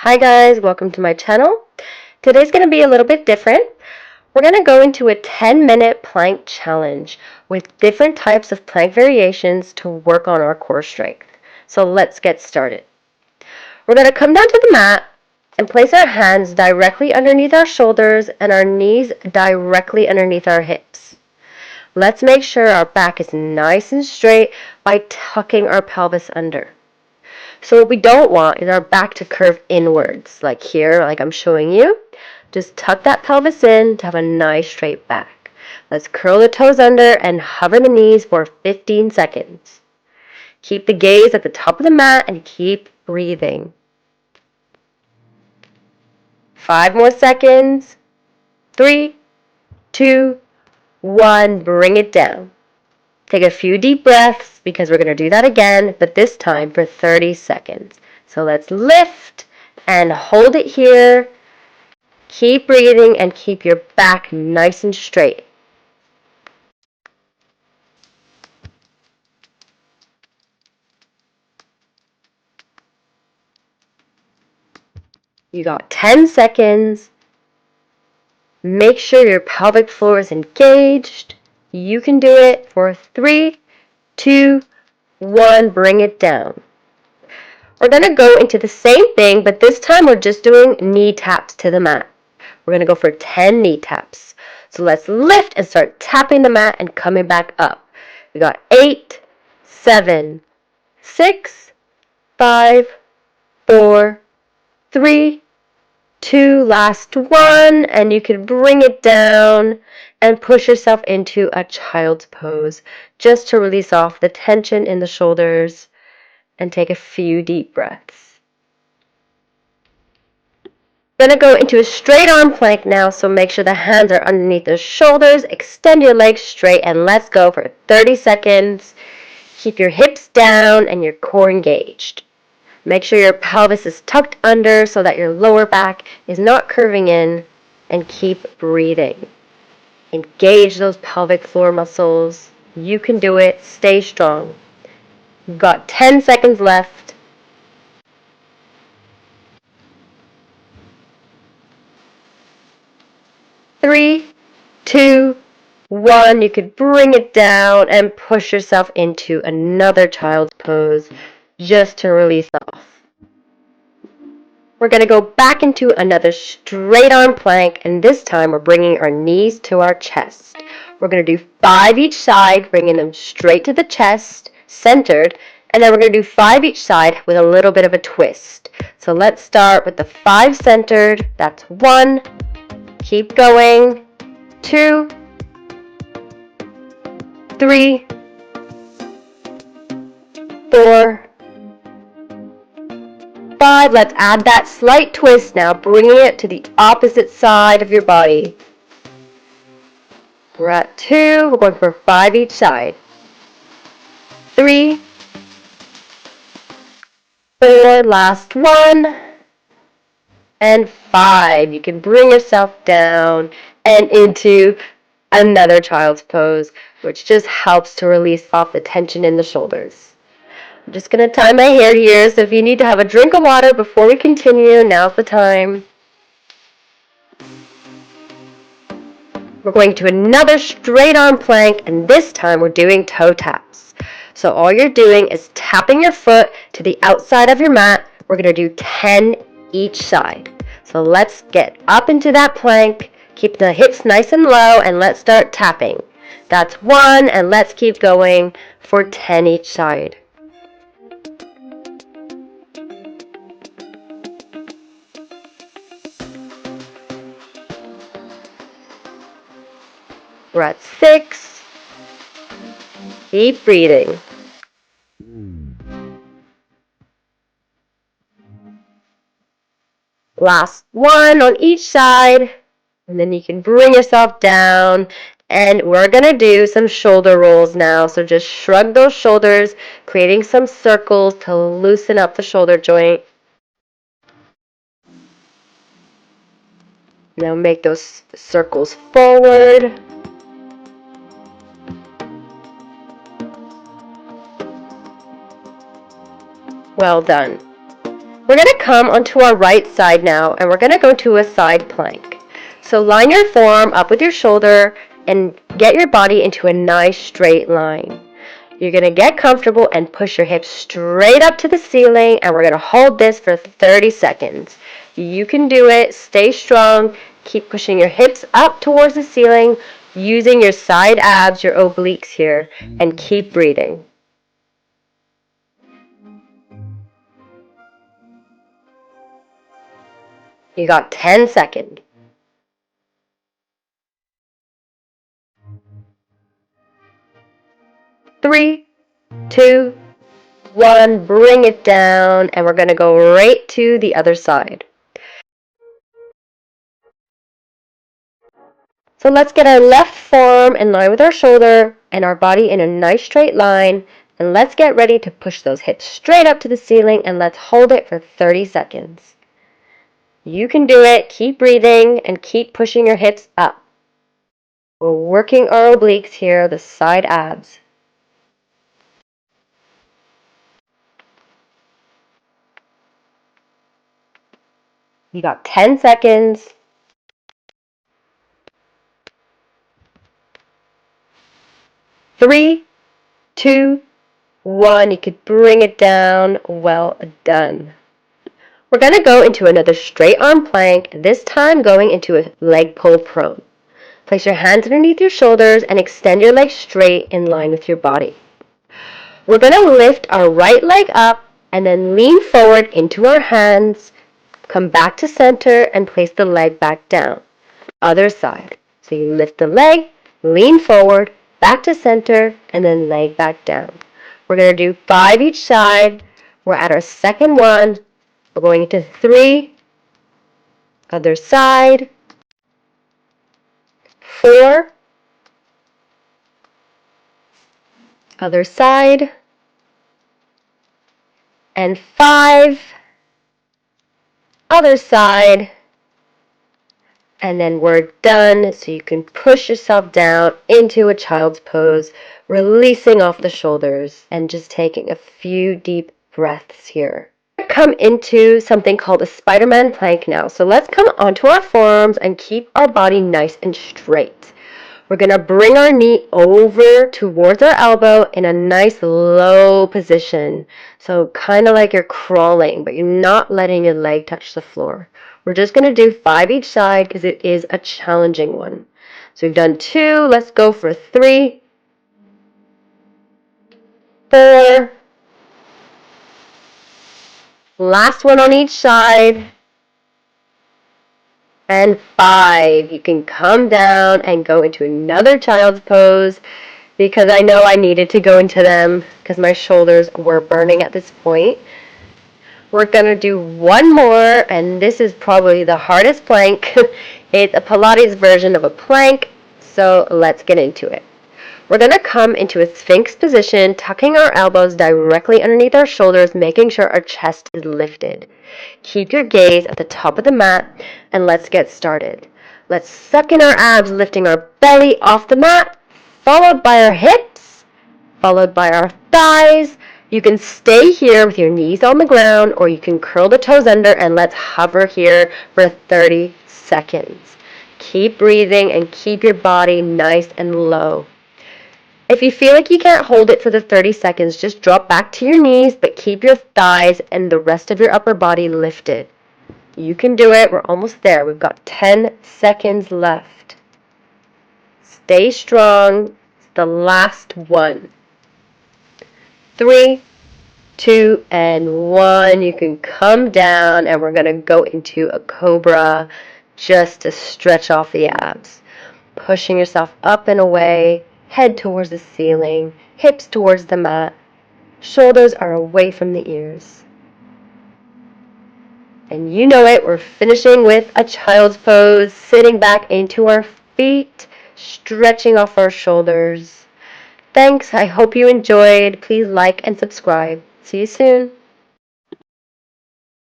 Hi guys, welcome to my channel. Today's going to be a little bit different. We're going to go into a 10-minute plank challenge with different types of plank variations to work on our core strength. So let's get started. We're going to come down to the mat and place our hands directly underneath our shoulders and our knees directly underneath our hips. Let's make sure our back is nice and straight by tucking our pelvis under. So what we don't want is our back to curve inwards, like here, like I'm showing you. Just tuck that pelvis in to have a nice straight back. Let's curl the toes under and hover the knees for 15 seconds. Keep the gaze at the top of the mat and keep breathing. 5 more seconds. 3, 2, 1. Bring it down. Take a few deep breaths because we're going to do that again, but this time for 30 seconds. So let's lift and hold it here. Keep breathing and keep your back nice and straight. You got 10 seconds. Make sure your pelvic floor is engaged. You can do it for 3, 2, 1. Bring it down. We're going to go into the same thing, but this time we're just doing knee taps to the mat. We're going to go for 10 knee taps. So let's lift and start tapping the mat and coming back up. We got 8, 7, 6, 5, 4, 3, 2, last one, and you can bring it down and push yourself into a child's pose just to release off the tension in the shoulders and take a few deep breaths. We're going to go into a straight arm plank now, so make sure the hands are underneath the shoulders, extend your legs straight, and let's go for 30 seconds. Keep your hips down and your core engaged. Make sure your pelvis is tucked under so that your lower back is not curving in, and keep breathing. Engage those pelvic floor muscles. You can do it. Stay strong. You've got 10 seconds left. 3, 2, 1. You could bring it down and push yourself into another child's pose just to release off. We're going to go back into another straight arm plank, and this time we're bringing our knees to our chest. We're going to do 5 each side, bringing them straight to the chest, centered, and then we're going to do 5 each side with a little bit of a twist. So let's start with the 5 centered. That's 1. Keep going. 2, 3, 4, 5. Let's add that slight twist now, bringing it to the opposite side of your body. We're at 2. We're going for 5 each side. 3, 4, last one, and 5. You can bring yourself down and into another child's pose, which just helps to release off the tension in the shoulders. I'm just going to tie my hair here, so if you need to have a drink of water before we continue, now's the time. We're going to another straight arm plank, and this time we're doing toe taps. So all you're doing is tapping your foot to the outside of your mat. We're going to do 10 each side. So let's get up into that plank. Keep the hips nice and low, and let's start tapping. That's 1, and let's keep going for 10 each side. We're at 6. Keep breathing. Last one on each side, and then you can bring yourself down, and we're going to do some shoulder rolls now. So just shrug those shoulders, creating some circles to loosen up the shoulder joint. Now make those circles forward. Well done. We're going to come onto our right side now, and we're going to go to a side plank. So line your forearm up with your shoulder and get your body into a nice straight line. You're going to get comfortable and push your hips straight up to the ceiling, and we're going to hold this for 30 seconds. You can do it. Stay strong. Keep pushing your hips up towards the ceiling, using your side abs, your obliques here, and keep breathing. You got 10 seconds. 3, 2, 1, bring it down, and we're going to go right to the other side. So let's get our left forearm in line with our shoulder and our body in a nice straight line, and let's get ready to push those hips straight up to the ceiling, and let's hold it for 30 seconds. You can do it. Keep breathing and keep pushing your hips up. We're working our obliques here, the side abs. You got 10 seconds. 3, 2, 1. You could bring it down. Well done. We're going to go into another straight arm plank, this time going into a leg pull prone. Place your hands underneath your shoulders and extend your legs straight in line with your body. We're going to lift our right leg up and then lean forward into our hands, come back to center, and place the leg back down. Other side. So you lift the leg, lean forward, back to center, and then leg back down. We're going to do 5 each side. We're at our second one. We're going into 3, other side, 4, other side, and 5, other side, and then we're done. So you can push yourself down into a child's pose, releasing off the shoulders and just taking a few deep breaths here. Come into something called a Spider-Man plank now. So let's come onto our forearms and keep our body nice and straight. We're going to bring our knee over towards our elbow in a nice low position. So kind of like you're crawling, but you're not letting your leg touch the floor. We're just going to do 5 each side because it is a challenging one. So we've done 2. Let's go for 3, 4. Last one on each side. And 5. You can come down and go into another child's pose because I know I needed to go into them because my shoulders were burning at this point. We're going to do one more, and this is probably the hardest plank. It's a Pilates version of a plank, so let's get into it. We're going to come into a Sphinx position, tucking our elbows directly underneath our shoulders, making sure our chest is lifted. Keep your gaze at the top of the mat, and let's get started. Let's suck in our abs, lifting our belly off the mat, followed by our hips, followed by our thighs. You can stay here with your knees on the ground, or you can curl the toes under, and let's hover here for 30 seconds. Keep breathing and keep your body nice and low. If you feel like you can't hold it for the 30 seconds, just drop back to your knees, but keep your thighs and the rest of your upper body lifted. You can do it. We're almost there. We've got 10 seconds left. Stay strong. It's the last one. 3, 2, and 1. You can come down, and we're going to go into a cobra just to stretch off the abs. Pushing yourself up and away, head towards the ceiling, hips towards the mat, shoulders are away from the ears. And you know it, we're finishing with a child's pose, sitting back into our feet, stretching off our shoulders. Thanks, I hope you enjoyed. Please like and subscribe. See you soon.